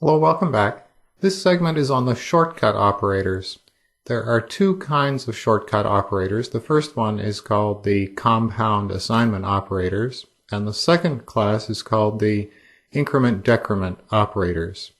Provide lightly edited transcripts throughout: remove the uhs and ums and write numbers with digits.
Hello, welcome back. This segment is on the shortcut operators. There are two kinds of shortcut operators. The first one is called the compound assignment operators, and the second class is called the increment-decrement operators.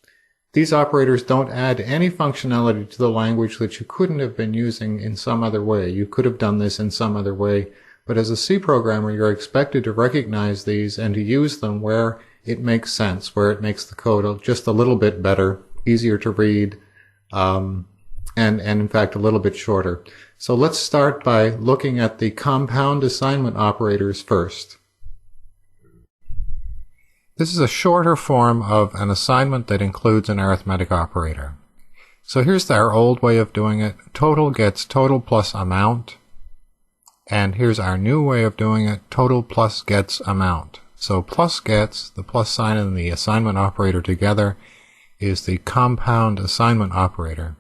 These operators don't add any functionality to the language that you couldn't have been using in some other way. You could have done this in some other way, but as a C programmer, you're expected to recognize these and to use them where it makes sense, where it makes the code just a little bit better, easier to read, and in fact a little bit shorter. So let's start by looking at the compound assignment operators first. This is a shorter form of an assignment that includes an arithmetic operator. So here's our old way of doing it. Total gets total plus amount. And here's our new way of doing it. Total plus gets amount. So plus gets, the plus sign and the assignment operator together, is the compound assignment operator.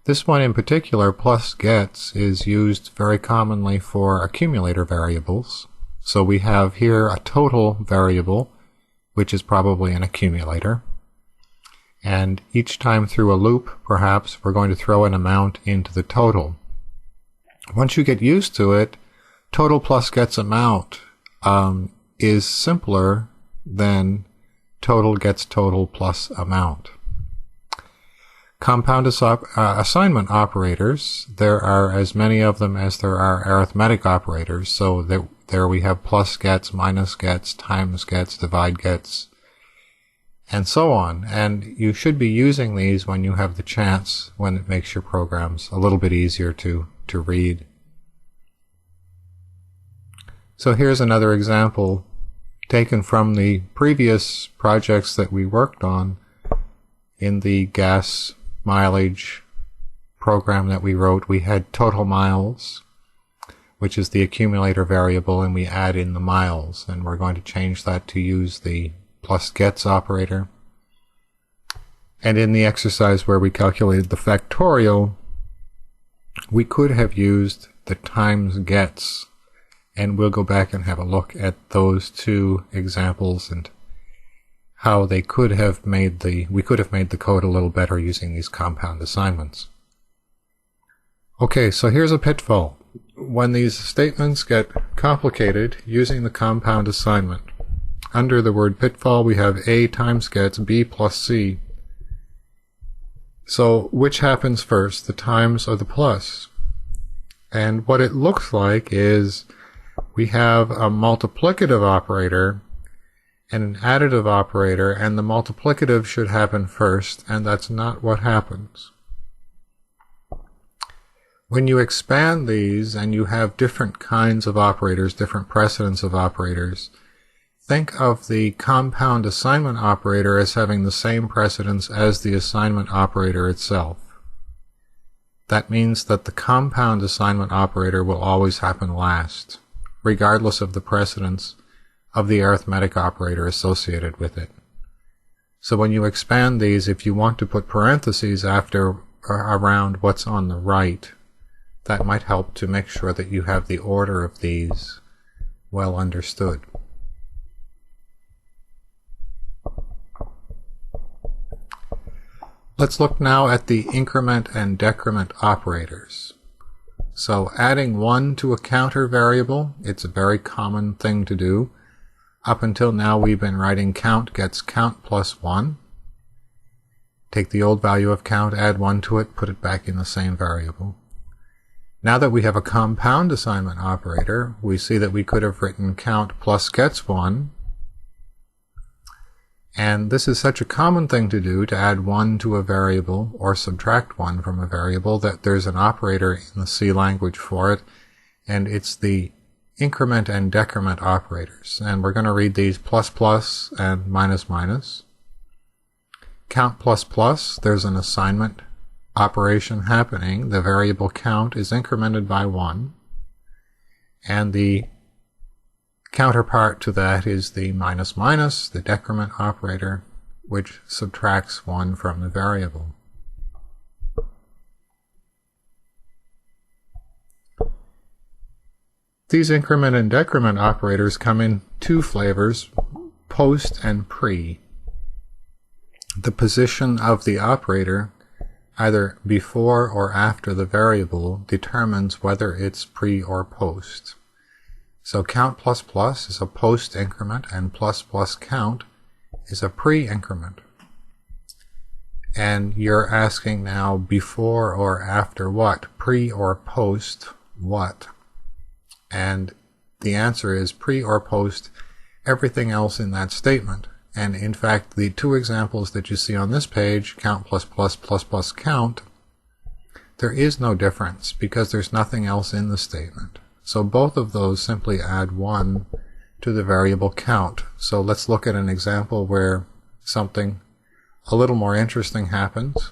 This one in particular, plus gets, is used very commonly for accumulator variables. So we have here a total variable, which is probably an accumulator. And each time through a loop, perhaps, we're going to throw an amount into the total. Once you get used to it, total plus gets amount is simpler than total gets total plus amount. Compound assignment operators, there are as many of them as there are arithmetic operators. So there we have plus gets, minus gets, times gets, divide gets, and so on. And you should be using these when you have the chance, when it makes your programs a little bit easier to read. So here's another example taken from the previous projects that we worked on in the gas mileage program that we wrote. We had total miles, which is the accumulator variable, and we add in the miles, and we're going to change that to use the plus gets operator. And in the exercise where we calculated the factorial, we could have used the times gets. And we'll go back and have a look at those two examples and how they could have made we could have made the code a little better using these compound assignments. Okay, so here's a pitfall. When these statements get complicated using the compound assignment, under the word pitfall we have A times gets B plus C. So which happens first, the times or the plus? And what it looks like is we have a multiplicative operator and an additive operator, and the multiplicative should happen first, and that's not what happens. When you expand these and you have different kinds of operators, different precedents of operators, think of the compound assignment operator as having the same precedence as the assignment operator itself. That means that the compound assignment operator will always happen last, regardless of the precedence of the arithmetic operator associated with it. So when you expand these, if you want to put parentheses after around what's on the right, that might help to make sure that you have the order of these well understood. Let's look now at the increment and decrement operators. So adding 1 to a counter variable, it's a very common thing to do. Up until now we've been writing count gets count plus 1. Take the old value of count, add 1 to it, put it back in the same variable. Now that we have a compound assignment operator, we see that we could have written count plus gets 1. And this is such a common thing to do, to add 1 to a variable or subtract 1 from a variable, that there's an operator in the C language for it, and it's the increment and decrement operators. And we're going to read these plus plus and minus minus. Count plus plus, there's an assignment operation happening. The variable count is incremented by 1, and the counterpart to that is the minus minus, the decrement operator, which subtracts 1 from the variable. These increment and decrement operators come in two flavors, post and pre. the position of the operator, either before or after the variable, determines whether it's pre or post. So count++ is a post increment, and ++ count is a pre increment. And you're asking now before or after what? Pre or post what? And the answer is pre or post everything else in that statement. And in fact, the two examples that you see on this page, count++, count, there is no difference because there's nothing else in the statement. So both of those simply add 1 to the variable count. So let's look at an example where something a little more interesting happens.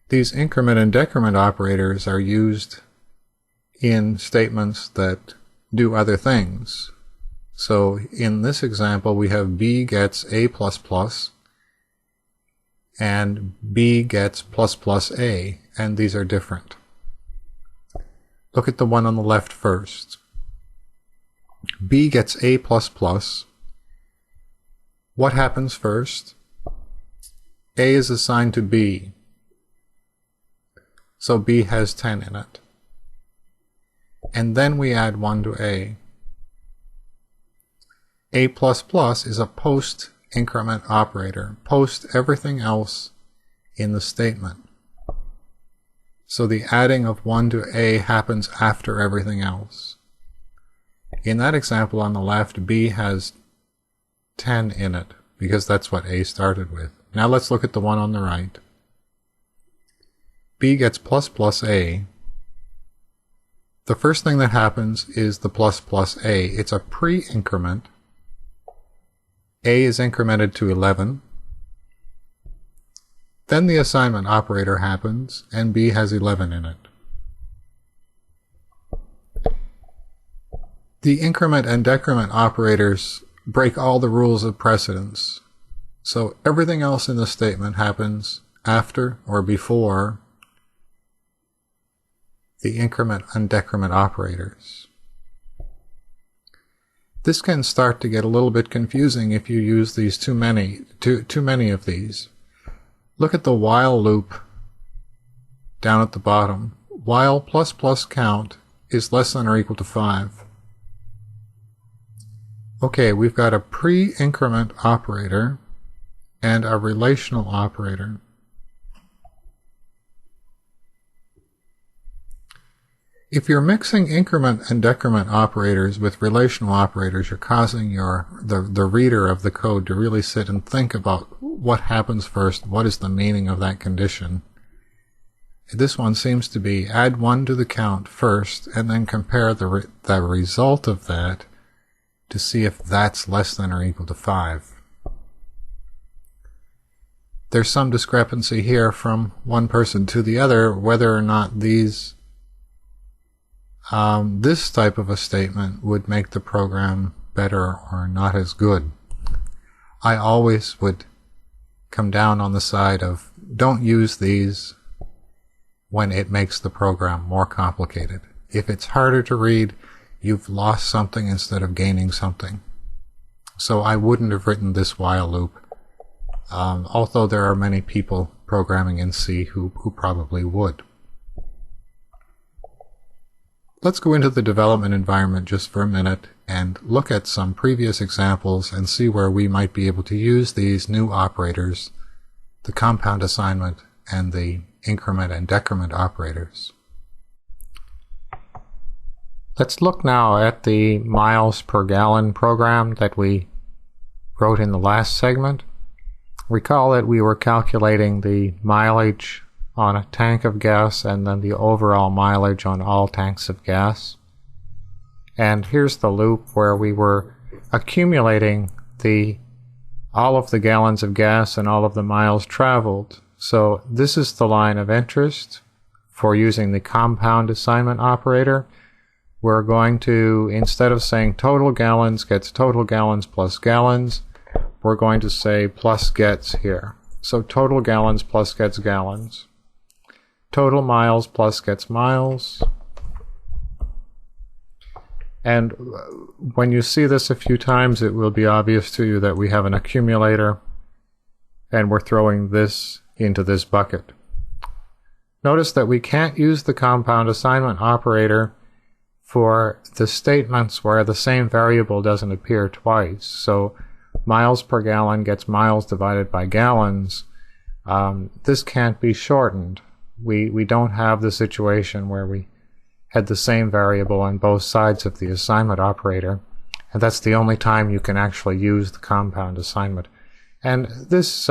These increment and decrement operators are used in statements that do other things. So in this example, we have B gets A++, and B gets ++A, and these are different. Look at the one on the left first. B gets A++. What happens first? A is assigned to B, so B has 10 in it. And then we add 1 to A. A++ is a post increment operator, post everything else in the statement. So the adding of 1 to A happens after everything else. In that example on the left, B has 10 in it, because that's what A started with. Now let's look at the one on the right. B gets ++A. The first thing that happens is the ++A. It's a pre-increment. A is incremented to 11. Then the assignment operator happens, and B has 11 in it. The increment and decrement operators break all the rules of precedence. So everything else in the statement happens after or before the increment and decrement operators. This can start to get a little bit confusing if you use these too many of these. Look at the while loop down at the bottom. While ++ count is less than or equal to 5. Okay, we've got a pre-increment operator and a relational operator. If you're mixing increment and decrement operators with relational operators, you're causing the reader of the code to really sit and think about what happens first, what is the meaning of that condition. This one seems to be add 1 to the count first and then compare the result of that to see if that's less than or equal to 5. There's some discrepancy here from one person to the other whether or not this type of a statement would make the program better or not as good. I always would come down on the side of don't use these when it makes the program more complicated. If it's harder to read, you've lost something instead of gaining something. So I wouldn't have written this while loop, although there are many people programming in C who probably would. Let's go into the development environment just for a minute and look at some previous examples and see where we might be able to use these new operators, the compound assignment and the increment and decrement operators. Let's look now at the miles per gallon program that we wrote in the last segment. Recall that we were calculating the mileage on a tank of gas and then the overall mileage on all tanks of gas. And here's the loop where we were accumulating all of the gallons of gas and all of the miles traveled. So this is the line of interest for using the compound assignment operator. We're going to, instead of saying total gallons gets total gallons plus gallons, we're going to say plus gets here. So total gallons plus gets gallons. Total miles plus gets miles. And when you see this a few times, it will be obvious to you that we have an accumulator and we're throwing this into this bucket. Notice that we can't use the compound assignment operator for the statements where the same variable doesn't appear twice. So miles per gallon gets miles divided by gallons. This can't be shortened. We don't have the situation where we had the same variable on both sides of the assignment operator, and that's the only time you can actually use the compound assignment. And this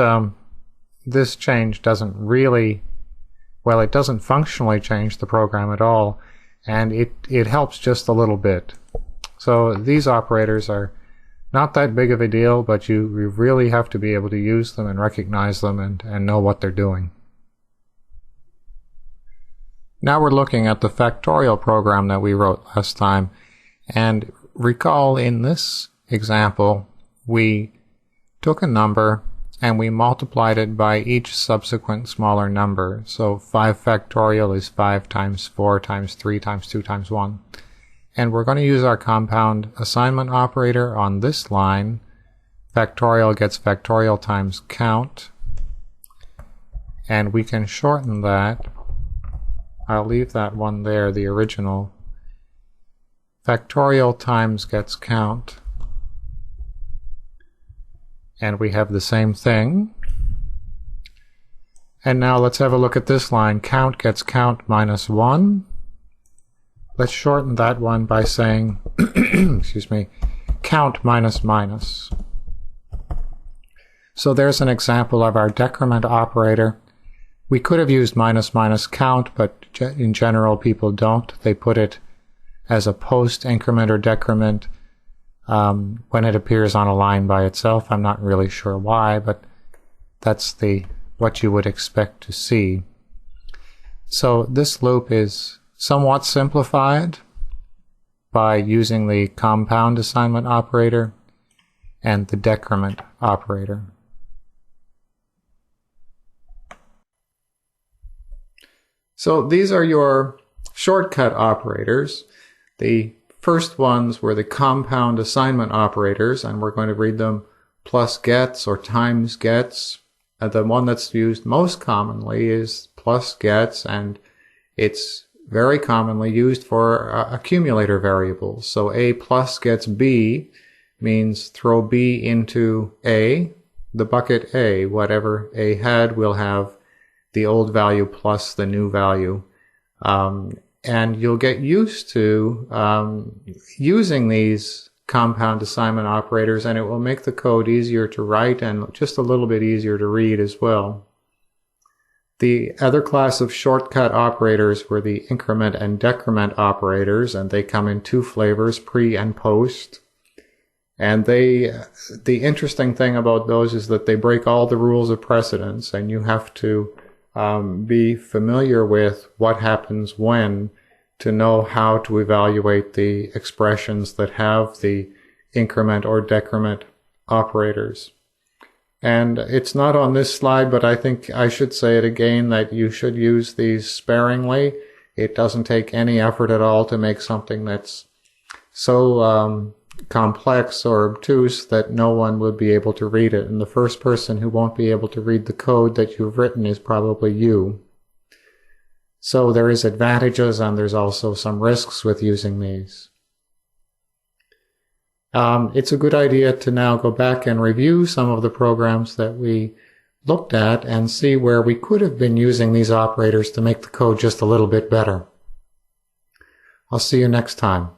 change doesn't really, well, it doesn't functionally change the program at all, and it helps just a little bit. So these operators are not that big of a deal, but you really have to be able to use them and recognize them and know what they're doing. Now we're looking at the factorial program that we wrote last time, and recall in this example we took a number and we multiplied it by each subsequent smaller number. So 5 factorial is 5 times 4 times 3 times 2 times 1. And we're going to use our compound assignment operator on this line. Factorial gets factorial times count. And we can shorten that. I'll leave that one there, the original. Factorial times gets count. And we have the same thing. And now let's have a look at this line. Count gets count minus 1. Let's shorten that one by saying, excuse me, count minus minus. So there's an example of our decrement operator. We could have used minus minus count, but in general people don't. They put it as a post increment or decrement when it appears on a line by itself. I'm not really sure why, but that's what you would expect to see. So this loop is somewhat simplified by using the compound assignment operator and the decrement operator. So these are your shortcut operators. The first ones were the compound assignment operators, and we're going to read them plus gets or times gets. The one that's used most commonly is plus gets, and it's very commonly used for accumulator variables. So A plus gets B means throw B into A, the bucket A. Whatever A had will have the old value plus the new value. And you'll get used to using these compound assignment operators, and it will make the code easier to write and just a little bit easier to read as well. The other class of shortcut operators were the increment and decrement operators, and they come in 2 flavors, pre and post. And the interesting thing about those is that they break all the rules of precedence, and you have to be familiar with what happens when to know how to evaluate the expressions that have the increment or decrement operators. And it's not on this slide, but I think I should say it again that you should use these sparingly. It doesn't take any effort at all to make something that's so complex or obtuse that no one would be able to read it. And the first person who won't be able to read the code that you've written is probably you. So there is advantages and there's also some risks with using these. It's a good idea to now go back and review some of the programs that we looked at and see where we could have been using these operators to make the code just a little bit better. I'll see you next time.